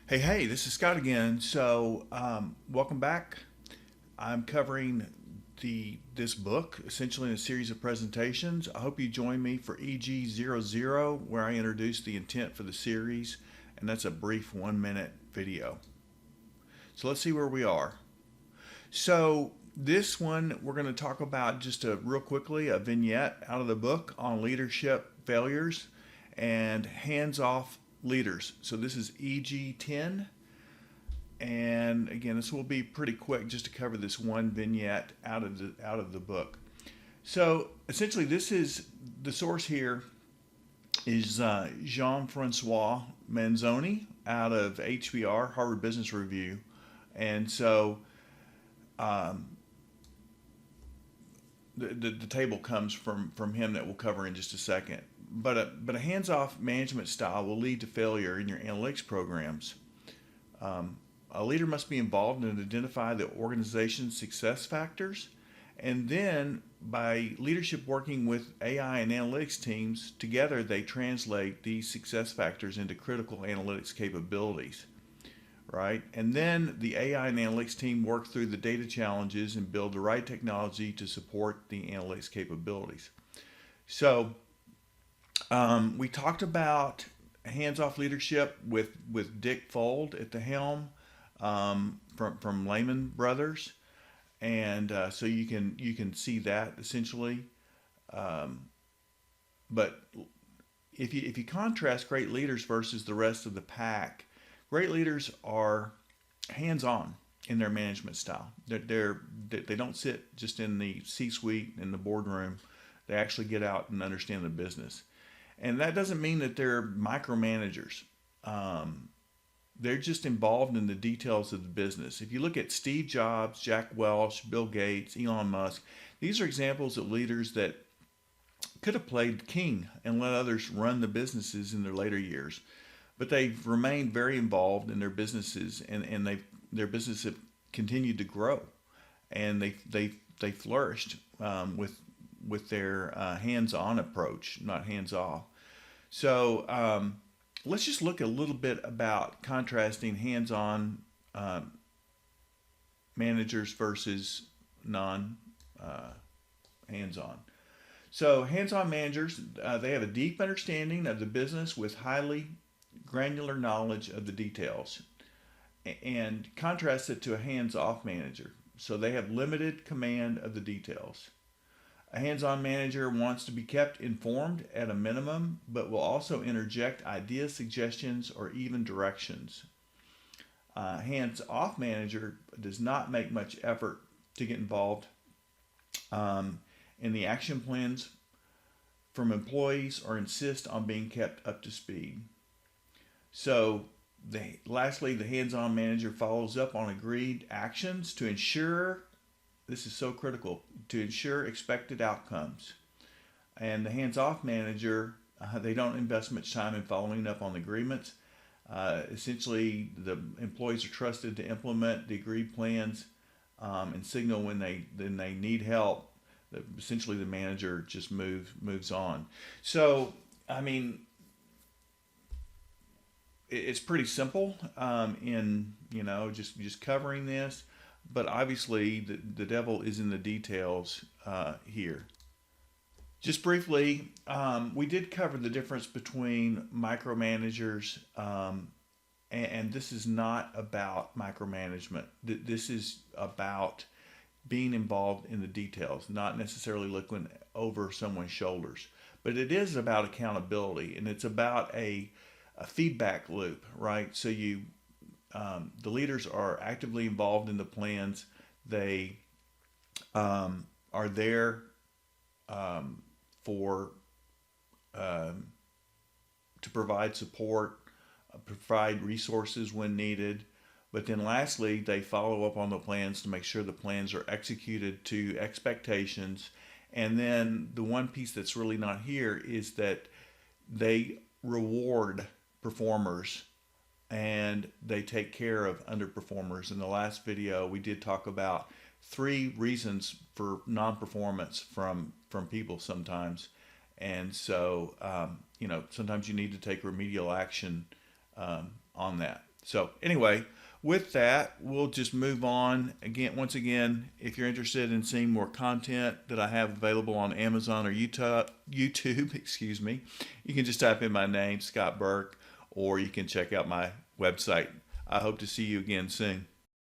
Hey, this is Scott again. Welcome back. I'm covering this book, essentially in a series of presentations. I hope you join me for EG00, where I introduce the intent for the series, and that's a brief 1 minute video. So let's see where we are. So this one, we're going to talk about just real quickly a vignette out of the book on leadership failures and hands-off leaders. So this is EG10. And again, this will be pretty quick just to cover this one vignette out of the book. So essentially, this is the source here is Jean-Francois Manzoni out of HBR, Harvard Business Review, and so um, the table comes from him that we'll cover in just a second. But a hands-off management style will lead to failure in your analytics programs. Um, a leader must be involved and identify the organization's success factors, and then by leadership working with AI and analytics teams together, they translate these success factors into critical analytics capabilities, right? And then the AI and analytics team work through the data challenges and build the right technology to support the analytics capabilities. So we talked about hands-off leadership with Dick Fold at the helm from Lehman Brothers, and so you can see that essentially. Um, but if you contrast great leaders versus the rest of the pack, great leaders are hands-on in their management style. They don't sit just in the C-suite in the boardroom. They actually get out and understand the business. And that doesn't mean that they're micromanagers. Um, they're just involved in the details of the business. If you look at Steve Jobs, Jack Welch, Bill Gates, Elon Musk, these are examples of leaders that could have played king and let others run the businesses in their later years. But they've remained very involved in their businesses, and their businesses have continued to grow, and they flourished with their hands-on approach, not hands-off. So let's just look a little bit about contrasting hands-on um, managers versus non hands-on. So hands-on managers, they have a deep understanding of the business with highly granular knowledge of the details, and contrast it to a hands-off manager. So they have limited command of the details. A hands-on manager wants to be kept informed at a minimum, but will also interject ideas, suggestions, or even directions. A hands-off manager does not make much effort to get involved um, in the action plans from employees or insist on being kept up to speed. So, lastly, the hands-on manager follows up on agreed actions to ensure, this is so critical, to ensure expected outcomes. And the hands-off manager, they don't invest much time in following up on agreements. Essentially, the employees are trusted to implement the agreed plans and signal when they need help. Essentially, the manager just moves on. So, I mean, it's pretty simple in just covering this, but obviously the devil is in the details here. Just briefly, we did cover the difference between micromanagers, and this is not about micromanagement. This is about being involved in the details, not necessarily looking over someone's shoulders. But it is about accountability, and it's about a feedback loop, right? So the leaders are actively involved in the plans. They are there for um, to provide support, provide resources when needed. But then lastly, they follow up on the plans to make sure the plans are executed to expectations. And then the one piece that's really not here is that they reward performers and they take care of underperformers. In the last video, we did talk about 3 reasons for non-performance from people sometimes, and so sometimes you need to take remedial action on that. So anyway, with that, we'll just move on. Once again, if you're interested in seeing more content that I have available on Amazon or YouTube, excuse me, you can just type in my name, Scott Burke, or you can check out my website. I hope to see you again soon.